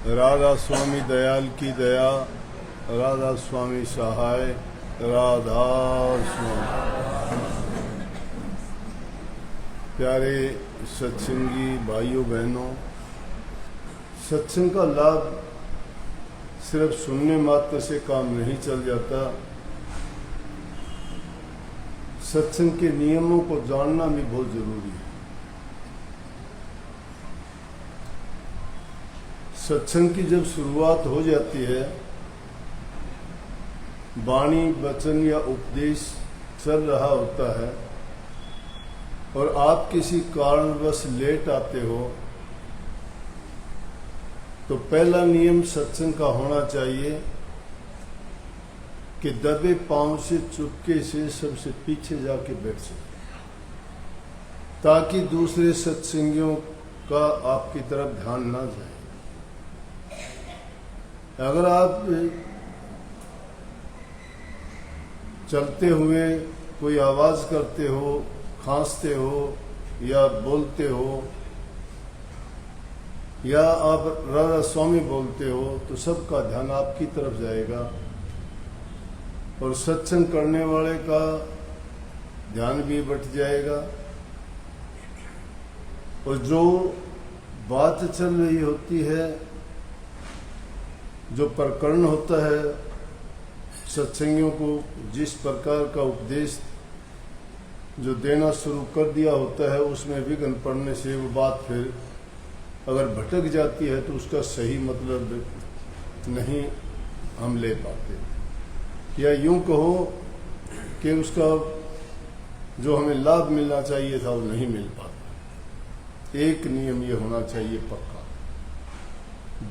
राधा स्वामी दयाल की दया, राधा स्वामी सहाय, राधा स्वामी। प्यारे सत्संगी भाइयों बहनों, सत्संग का लाभ सिर्फ सुनने मात्र से काम नहीं चल जाता। सत्संग के नियमों को जानना भी बहुत जरूरी है। सत्संग की जब शुरुआत हो जाती है, वाणी वचन या उपदेश चल रहा होता है और आप किसी कारणवश लेट आते हो, तो पहला नियम सत्संग का होना चाहिए कि दबे पांव से चुपके से सबसे पीछे जाके बैठ सके, ताकि दूसरे सत्संगियों का आपकी तरफ ध्यान ना जाए। अगर आप चलते हुए कोई आवाज करते हो, खांसते हो या बोलते हो या आप राधा स्वामी बोलते हो, तो सबका ध्यान आपकी तरफ जाएगा और सत्संग करने वाले का ध्यान भी बट जाएगा। और जो बात चल रही होती है, जो प्रकरण होता है, सत्संगियों को जिस प्रकार का उपदेश जो देना शुरू कर दिया होता है, उसमें विघ्न पड़ने से वो बात फिर अगर भटक जाती है तो उसका सही मतलब नहीं हम ले पाते, या यूं कहो कि उसका जो हमें लाभ मिलना चाहिए था वो नहीं मिल पाता। एक नियम ये होना चाहिए पक्का।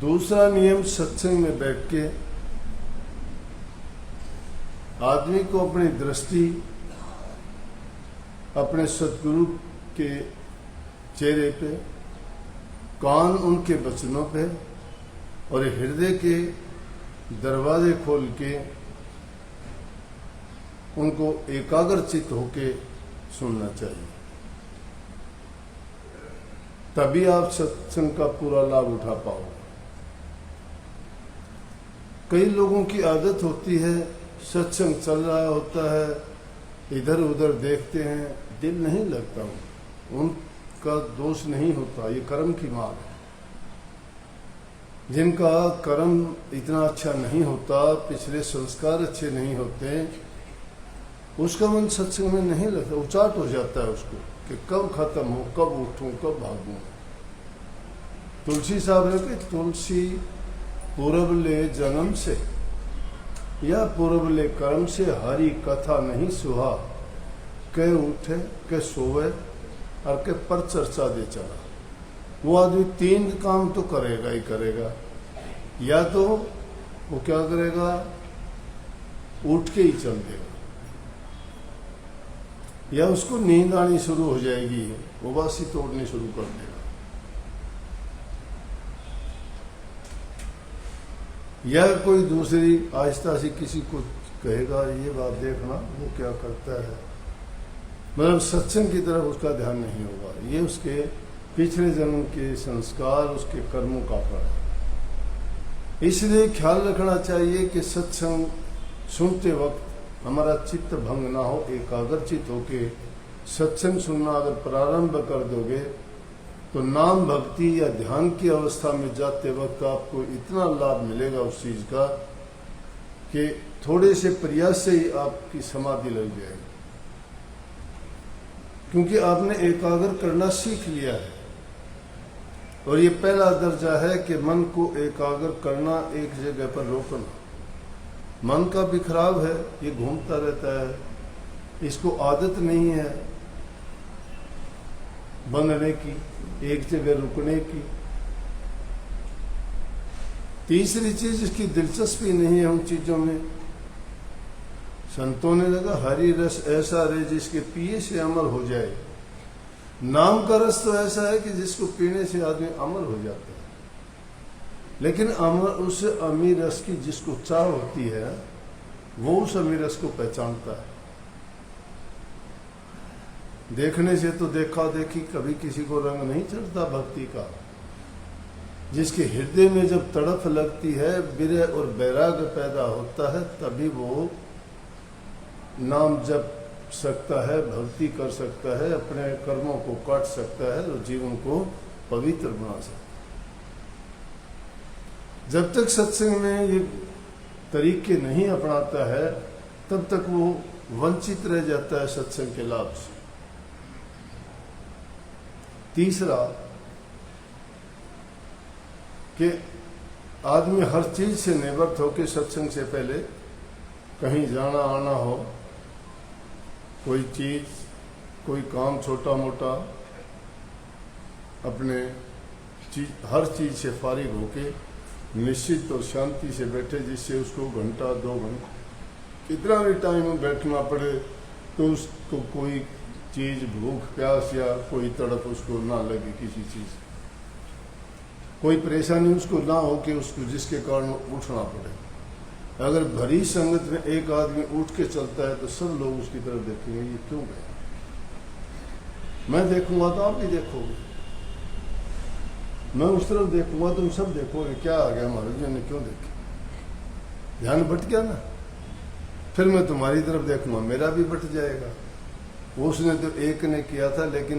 दूसरा नियम, सत्संग में बैठ के आदमी को अपनी दृष्टि अपने सतगुरु के चेहरे पे, कान उनके वचनों पे और हृदय के दरवाजे खोल के उनको एकाग्रचित होके सुनना चाहिए। तभी आप सत्संग का पूरा लाभ उठा पाओगे। कई लोगों की आदत होती है, सत्संग चल रहा होता है, इधर उधर देखते हैं, दिल नहीं लगता। उनका दोष नहीं होता, ये कर्म की मार है। जिनका कर्म इतना अच्छा नहीं होता, पिछले संस्कार अच्छे नहीं होते, उसका मन सत्संग में नहीं लगता, उचाट हो जाता है उसको कि कब खत्म हो, कब उठूं, कब भागूं। तुलसी साहब ने कहा, तुलसी पूरब ले जन्म से या पूरब ले कर्म से, हरी कथा नहीं सुहा, के उठे के सोवे और के पर चर्चा दे चला। वो आदमी तीन काम तो करेगा ही करेगा। या तो वो क्या करेगा, उठ के ही चल देगा, या उसको नींद आनी शुरू हो जाएगी, वो बासी तोड़नी शुरू कर देगा। या कोई दूसरी आहिस्ता से किसी को कहेगा, ये बात देखना वो क्या करता है, मतलब सत्संग की तरफ उसका ध्यान नहीं होगा। ये उसके पिछले जन्म के संस्कार, उसके कर्मों का फल है। इसलिए ख्याल रखना चाहिए कि सत्संग सुनते वक्त हमारा चित्त भंग ना हो, एकाग्रचित होके सत्संग सुनना अगर प्रारंभ कर दोगे तो नाम भक्ति या ध्यान की अवस्था में जाते वक्त आपको इतना लाभ मिलेगा उस चीज का कि थोड़े से प्रयास से ही आपकी समाधि लग जाएगी, क्योंकि आपने एकाग्र करना सीख लिया है। और ये पहला दर्जा है कि मन को एकाग्र करना, एक जगह पर रोकना। मन का बिखराव है, ये घूमता रहता है, इसको आदत नहीं है बनने की, एक जगह रुकने की। तीसरी चीज, इसकी दिलचस्पी नहीं है उन चीजों में। संतों ने लगा, हरि रस ऐसा रे जिसके पिए से अमर हो जाए। नाम का रस तो ऐसा है कि जिसको पीने से आदमी अमर हो जाता है, लेकिन अमर उस अमीर रस की जिसको चाह होती है, वो उस अमीर रस को पहचानता है। देखने से तो देखा देखी कभी किसी को रंग नहीं चढ़ता भक्ति का, जिसके हृदय में जब तड़फ लगती है, विरह और वैराग्य पैदा होता है, तभी वो नाम जप सकता है, भक्ति कर सकता है, अपने कर्मों को काट सकता है और जीवन को पवित्र बना सकता है। जब तक सत्संग में ये तरीके नहीं अपनाता है, तब तक वो वंचित रह जाता है सत्संग के लाभ से। तीसरा कि आदमी हर चीज से निवृत्त होकर सत्संग से पहले कहीं जाना आना हो, कोई चीज, कोई काम छोटा मोटा, अपने हर चीज से फारिग होके निश्चित और शांति से बैठे, जिससे उसको घंटा 2 घंटा कितना भी टाइम बैठना पड़े तो उसको कोई चीज, भूख प्यास या कोई तड़प उसको ना लगे, किसी चीज कोई परेशानी उसको ना हो कि उसको जिसके कारण उठना पड़े। अगर भरी संगत में एक आदमी उठ के चलता है तो सब लोग उसकी तरफ देखेंगे, ये क्यों गया? मैं देखूंगा तो आप भी देखोगे, मैं उस तरफ देखूंगा तुम सब देखोगे, क्या आ गया महाराज जी ने क्यों देखे? ध्यान बट गया ना। फिर मैं तुम्हारी तरफ देखूंगा, मेरा भी बट जाएगा। उसने तो एक ने किया था, लेकिन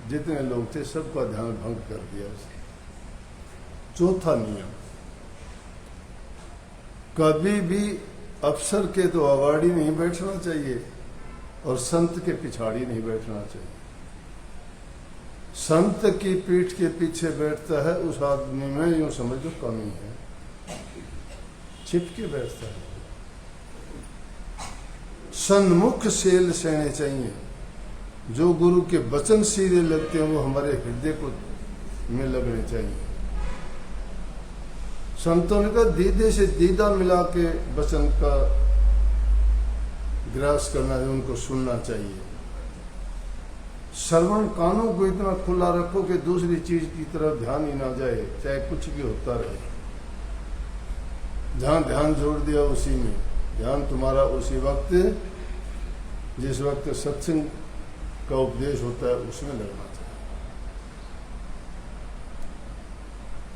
जितने लोग थे सबका ध्यान भंग कर दिया उसने। चौथा नियम, कभी भी अफसर के तो अगाड़ी नहीं बैठना चाहिए और संत के पिछाड़ी नहीं बैठना चाहिए। संत की पीठ के पीछे बैठता है उस आदमी में यूं समझ लो कमी है, छिपके बैठता है। सन्मुख सेल सहने चाहिए। जो गुरु के वचन सीधे लगते हैं वो हमारे हृदय को में लगने चाहिए। संतों ने कहा दीदे से दीदा मिला के वचन का ग्रास करना है, उनको सुनना चाहिए। श्रवण कानों को इतना खुला रखो कि दूसरी चीज की तरफ ध्यान ही ना जाए, चाहे कुछ भी होता रहे। जहां ध्यान जोड़ दिया उसी में, ध्यान तुम्हारा उसी वक्त, जिस वक्त सत्संग का उपदेश होता है उसमें लगना चाहिए।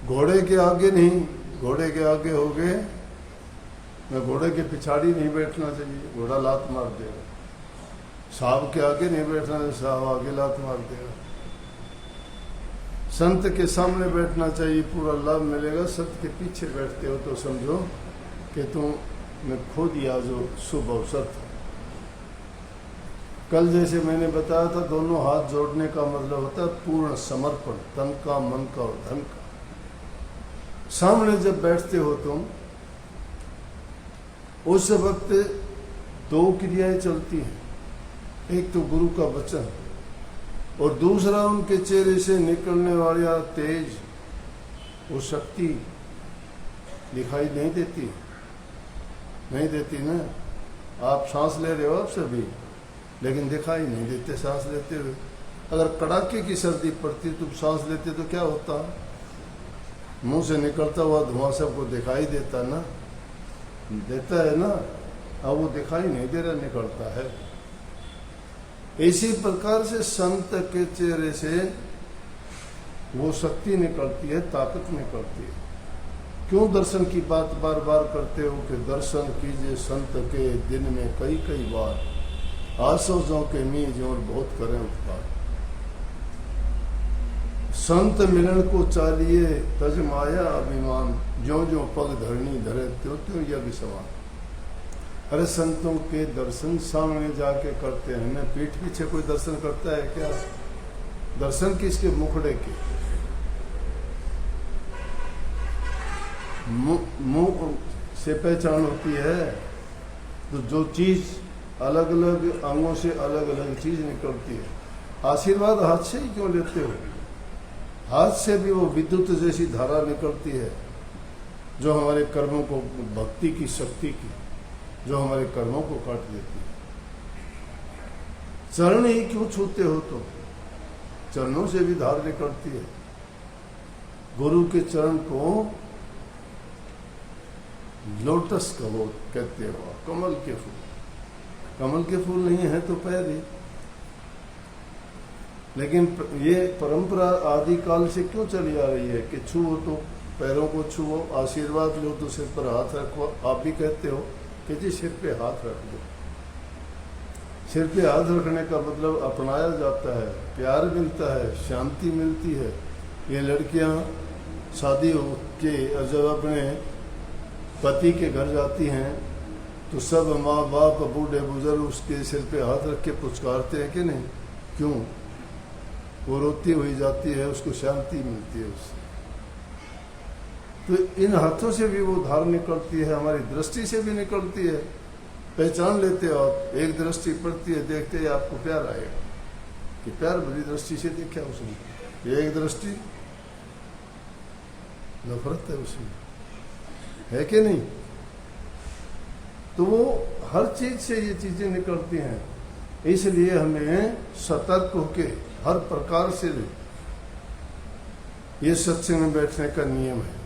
घोड़े के आगे नहीं, घोड़े के आगे हो गए, मैं घोड़े के पिछाड़ी नहीं बैठना चाहिए, घोड़ा लात मार देगा। सांप के आगे नहीं बैठना चाहिए, सांप आगे लात मार देगा। संत के सामने बैठना चाहिए, पूरा लाभ मिलेगा। संत के पीछे बैठते हो तो समझो कि तुमने खो दिया जो शुभ अवसर था। कल जैसे मैंने बताया था, दोनों हाथ जोड़ने का मतलब होता है पूर्ण समर्पण, तन का, मन का और धन का। सामने जब बैठते हो तुम, उस वक्त 2 क्रियाएं चलती हैं। एक तो गुरु का वचन और दूसरा उनके चेहरे से निकलने वाला तेज, वो शक्ति दिखाई नहीं देती, नहीं देती ना। आप सांस ले रहे हो आप सभी, लेकिन दिखाई नहीं देते सांस लेते हुए। अगर कड़ाके की सर्दी पड़ती तुम सांस लेते तो क्या होता? मुंह से निकलता हुआ धुआं सबको दिखाई देता ना, देता है ना। अब वो दिखाई नहीं दे रहा, निकलता है। इसी प्रकार से संत के चेहरे से वो शक्ति निकलती है, ताकत निकलती है। क्यों दर्शन की बात बार बार करते हो कि दर्शन कीजिए संत के दिन में कई कई बार, आसोजों के मीज और बहुत करें उपकार। संत मिलन को चालिए तज माया अभिमान, ज्यो ज्यो पग धरनी धरे त्यों त्यों यज्ञ समान। अरे संतों के दर्शन सामने जाके करते हैं ना, पीठ पीछे कोई दर्शन करता है क्या? दर्शन किसके? मुखड़े के। मुंह से पहचान होती है, तो जो चीज अलग अलग अंगों से अलग अलग चीज निकलती है। आशीर्वाद हाथ से ही क्यों लेते हो? हाथ से भी वो विद्युत जैसी धारा निकलती है जो हमारे कर्मों को, भक्ति की शक्ति की, जो हमारे कर्मों को काट देती है। चरण ही क्यों छूते हो? तो चरणों से भी धार निकलती है। गुरु के चरण को लोटस कहो कहते हो, कमल के फूल। कमल के फूल नहीं है तो पैर ही। लेकिन ये परंपरा आदिकाल से क्यों चली आ रही है कि छुओ तो पैरों को छुओ, आशीर्वाद लो तो सिर पर हाथ रखो। आप भी कहते हो कि जी सिर पे हाथ रख दो। सिर पे हाथ रखने का मतलब अपनाया जाता है, प्यार मिलता है, शांति मिलती है। ये लड़कियां शादी हो के जब अपने पति के घर जाती हैं तो सब माँ बाप बूढ़े बुजुर्ग उसके सिर पे हाथ रख के पुचकारते हैं कि नहीं? क्यों? वो रोती हुई जाती है, उसको शांति मिलती है उससे। तो इन हाथों से भी वो धार निकलती है, हमारी दृष्टि से भी निकलती है। पहचान लेते हो आप, एक दृष्टि पड़ती है, देखते ही आपको प्यार आएगा कि प्यार भरी दृष्टि से देखा उसने। एक दृष्टि नफरत है उसमें, है कि नहीं? तो वो हर चीज से ये चीजें निकलती हैं। इसलिए हमें सतर्क होके हर प्रकार से ये सत्संग में बैठने का नियम है।